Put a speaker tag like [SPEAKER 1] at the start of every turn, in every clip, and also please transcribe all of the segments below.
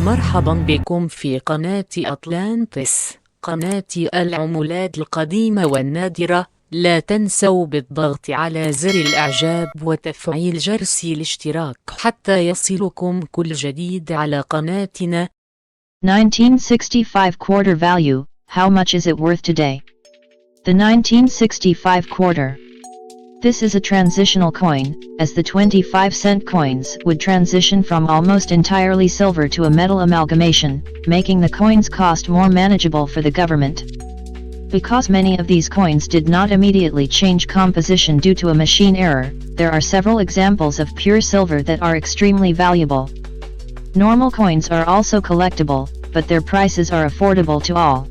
[SPEAKER 1] مرحبا بكم في قناة أطلانتس، قناة العملات القديمة والنادرة. لا تنسوا بالضغط على زر الإعجاب وتفعيل جرس الاشتراك حتى يصلكم كل جديد على قناتنا.
[SPEAKER 2] 1965 quarter value, how much is it worth today? The 1965 quarter. This is a transitional coin, as the 25-cent coins would transition from almost entirely silver to a metal amalgamation, making the coins cost more manageable for the government. Because many of these coins did not immediately change composition due to a machine error, there are several examples of pure silver that are extremely valuable. Normal coins are also collectible, but their prices are affordable to all.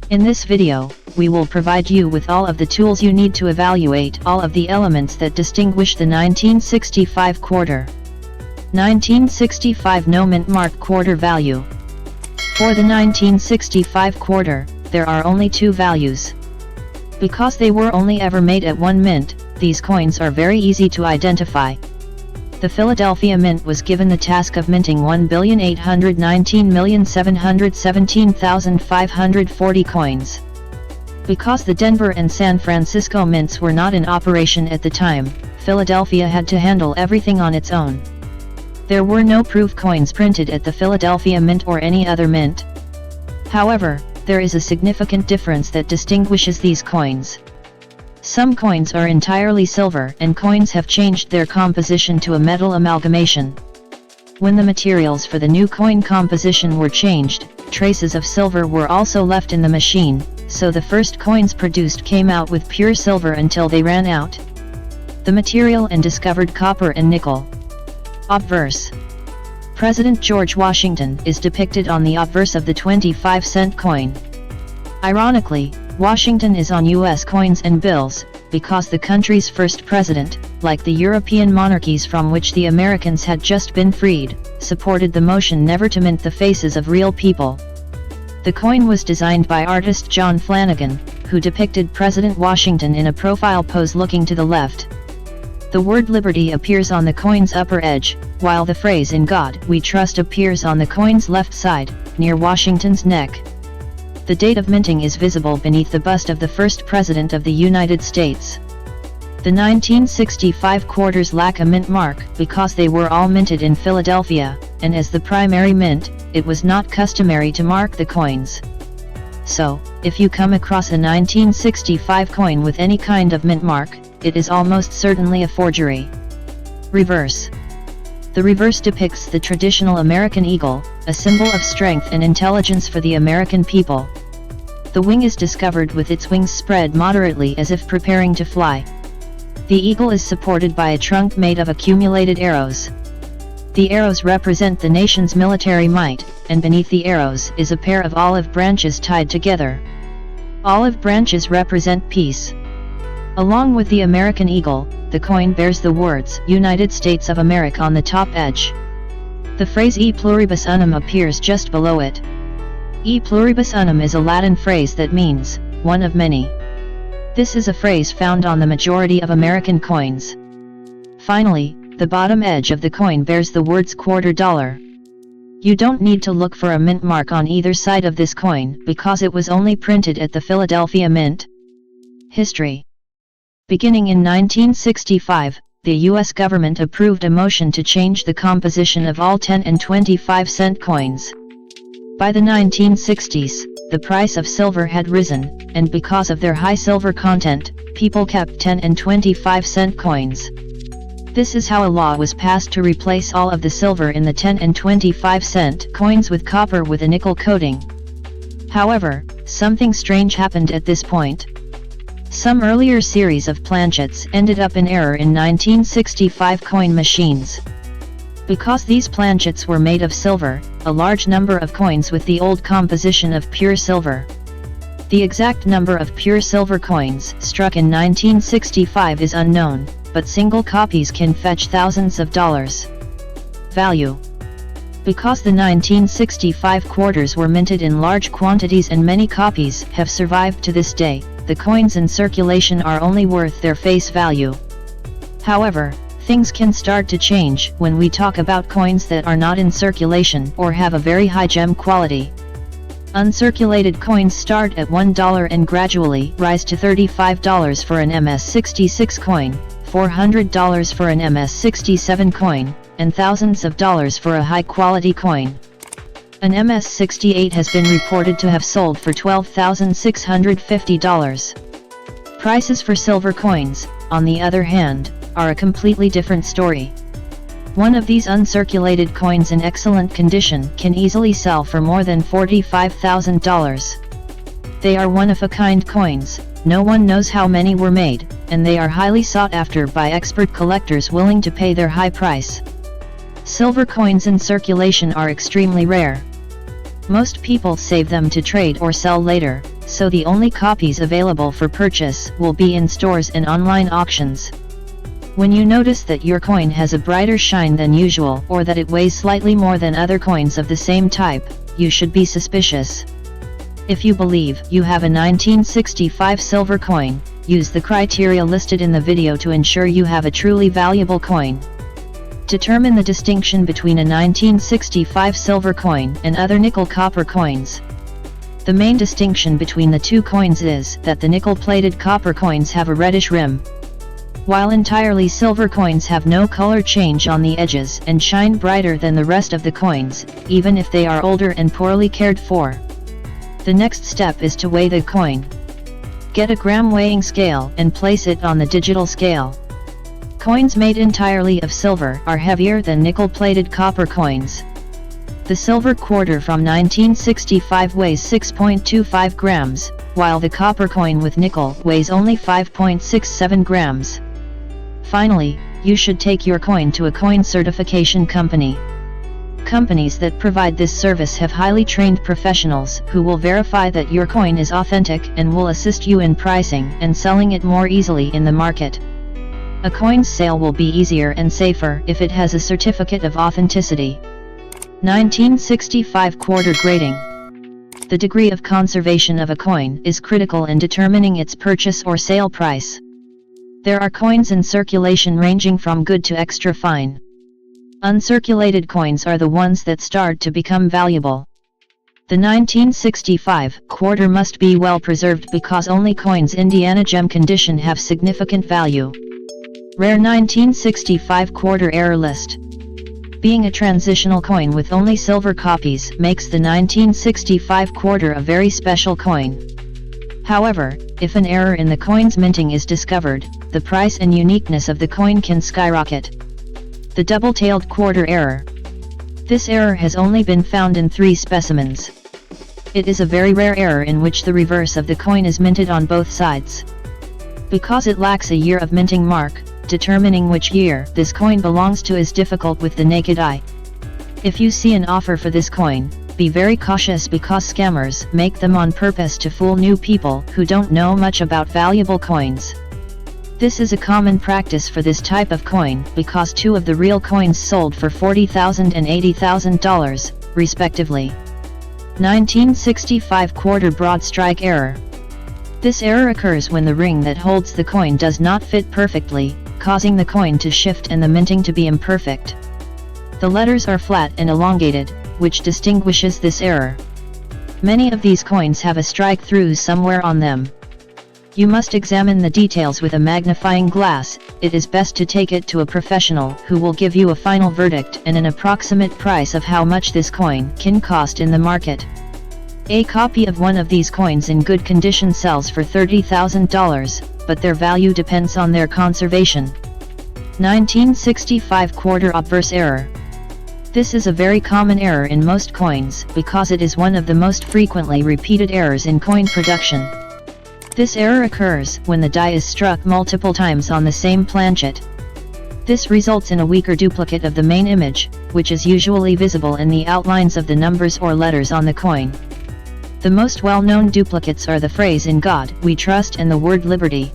[SPEAKER 2] In this video, we will provide you with all of the tools you need to evaluate all of the elements that distinguish the 1965 quarter. 1965 no mint mark quarter value. For the 1965 quarter, there are only two values. Because they were only ever made at one mint, these coins are very easy to identify. The Philadelphia Mint was given the task of minting 1,819,717,540 coins. Because the Denver and San Francisco mints were not in operation at the time, Philadelphia had to handle everything on its own. There were no proof coins printed at the Philadelphia Mint or any other mint. However, there is a significant difference that distinguishes these coins. Some coins are entirely silver and coins have changed their composition to a metal amalgamation. When the materials for the new coin composition were changed, traces of silver were also left in the machine, so the first coins produced came out with pure silver until they ran out. The material and discovered copper and nickel. Obverse. President George Washington is depicted on the obverse of the 25-cent coin. Ironically, Washington is on US coins and bills, because the country's first president, like the European monarchies from which the Americans had just been freed, supported the motion never to mint the faces of real people. The coin was designed by artist John Flanagan, who depicted President Washington in a profile pose looking to the left. The word liberty appears on the coin's upper edge, while the phrase "In God We Trust" appears on the coin's left side, near Washington's neck. The date of minting is visible beneath the bust of the first President of the United States. The 1965 quarters lack a mint mark because they were all minted in Philadelphia, and as the primary mint, it was not customary to mark the coins. So, if you come across a 1965 coin with any kind of mint mark, it is almost certainly a forgery. Reverse. The reverse depicts the traditional American eagle, a symbol of strength and intelligence for the American people. The wing is discovered with its wings spread moderately as if preparing to fly. The eagle is supported by a trunk made of accumulated arrows. The arrows represent the nation's military might, and beneath the arrows is a pair of olive branches tied together. Olive branches represent peace. Along with the American eagle, the coin bears the words United States of America on the top edge. The phrase E pluribus unum appears just below it. E pluribus unum is a Latin phrase that means, one of many. This is a phrase found on the majority of American coins. Finally, the bottom edge of the coin bears the words quarter dollar. You don't need to look for a mint mark on either side of this coin because it was only printed at the Philadelphia Mint. History. Beginning in 1965, the U.S. government approved a motion to change the composition of all 10 and 25-cent coins. By the 1960s, the price of silver had risen, and because of their high silver content, people kept 10 and 25-cent coins. This is how a law was passed to replace all of the silver in the 10 and 25-cent coins with copper with a nickel coating. However, something strange happened at this point. Some earlier series of planchets ended up in error in 1965 coin machines. Because these planchets were made of silver, a large number of coins with the old composition of pure silver. The exact number of pure silver coins struck in 1965 is unknown, but single copies can fetch thousands of dollars. Value. Because the 1965 quarters were minted in large quantities and many copies have survived to this day, the coins in circulation are only worth their face value. However, Things can start to change when we talk about coins that are not in circulation or have a very high gem quality. Uncirculated coins start at $1 and gradually rise to $35 for an MS-66 coin, $400 for an MS-67 coin, and thousands of dollars for a high-quality coin. An MS-68 has been reported to have sold for $12,650. Prices for silver coins, on the other hand, are a completely different story. One of these uncirculated coins in excellent condition can easily sell for more than $45,000. They are one-of-a-kind coins, no one knows how many were made, and they are highly sought after by expert collectors willing to pay their high price. Silver coins in circulation are extremely rare. Most people save them to trade or sell later, so the only copies available for purchase will be in stores and online auctions. When you notice that your coin has a brighter shine than usual or that it weighs slightly more than other coins of the same type, you should be suspicious. If you believe you have a 1965 silver coin, use the criteria listed in the video to ensure you have a truly valuable coin. Determine the distinction between a 1965 silver coin and other nickel-copper coins. The main distinction between the two coins is that the nickel-plated copper coins have a reddish rim, while entirely silver coins have no color change on the edges and shine brighter than the rest of the coins, even if they are older and poorly cared for. The next step is to weigh the coin. Get a gram weighing scale and place it on the digital scale. Coins made entirely of silver are heavier than nickel-plated copper coins. The silver quarter from 1965 weighs 6.25 grams, while the copper coin with nickel weighs only 5.67 grams. Finally, you should take your coin to a coin certification company. Companies that provide this service have highly trained professionals who will verify that your coin is authentic and will assist you in pricing and selling it more easily in the market. A coin's sale will be easier and safer if it has a certificate of authenticity. 1965 quarter grading. The degree of conservation of a coin is critical in determining its purchase or sale price. There are coins in circulation ranging from good to extra fine. Uncirculated coins are the ones that start to become valuable. The 1965 quarter must be well preserved because only coins in Indiana gem condition have significant value. Rare 1965 quarter error list. Being a transitional coin with only silver copies makes the 1965 quarter a very special coin. However, if an error in the coin's minting is discovered, the price and uniqueness of the coin can skyrocket. The double-tailed quarter error. This error has only been found in 3 specimens. It is a very rare error in which the reverse of the coin is minted on both sides. Because it lacks a year of minting mark, determining which year this coin belongs to is difficult with the naked eye. If you see an offer for this coin, be very cautious because scammers make them on purpose to fool new people who don't know much about valuable coins. This is a common practice for this type of coin because 2 of the real coins sold for $40,000 and $80,000, respectively. 1965 quarter broad strike error. This error occurs when the ring that holds the coin does not fit perfectly, causing the coin to shift and the minting to be imperfect. The letters are flat and elongated, which distinguishes this error. Many of these coins have a strike through somewhere on them. You must examine the details with a magnifying glass. It is best to take it to a professional who will give you a final verdict and an approximate price of how much this coin can cost in the market. A copy of one of these coins in good condition sells for $30,000, but their value depends on their conservation. 1965 quarter obverse error. This is a very common error in most coins because it is one of the most frequently repeated errors in coin production. This error occurs when the die is struck multiple times on the same planchet. This results in a weaker duplicate of the main image, which is usually visible in the outlines of the numbers or letters on the coin. The most well-known duplicates are the phrase "In God We Trust" and the word "Liberty."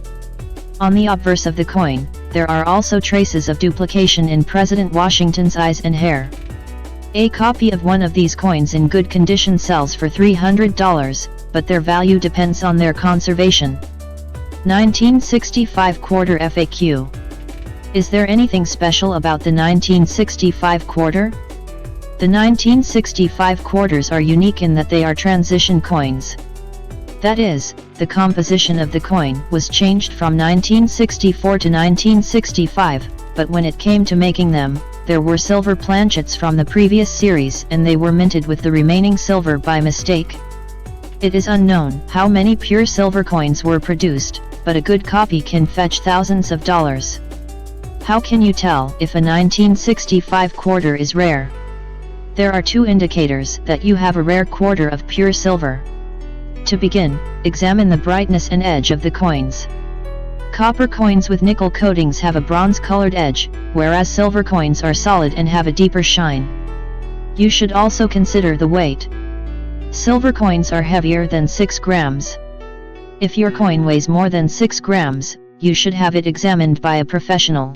[SPEAKER 2] On the obverse of the coin, there are also traces of duplication in President Washington's eyes and hair. A copy of one of these coins in good condition sells for $300, but their value depends on their conservation. 1965 quarter FAQ. Is there anything special about the 1965 quarter? The 1965 quarters are unique in that they are transition coins. That is, the composition of the coin was changed from 1964 to 1965, but when it came to making them, there were silver planchets from the previous series and they were minted with the remaining silver by mistake. It is unknown how many pure silver coins were produced, but a good copy can fetch thousands of dollars. How can you tell if a 1965 quarter is rare? There are two indicators that you have a rare quarter of pure silver. To begin, examine the brightness and edge of the coins. Copper coins with nickel coatings have a bronze-colored edge, whereas silver coins are solid and have a deeper shine. You should also consider the weight. Silver coins are heavier than 6 grams. If your coin weighs more than 6 grams, you should have it examined by a professional.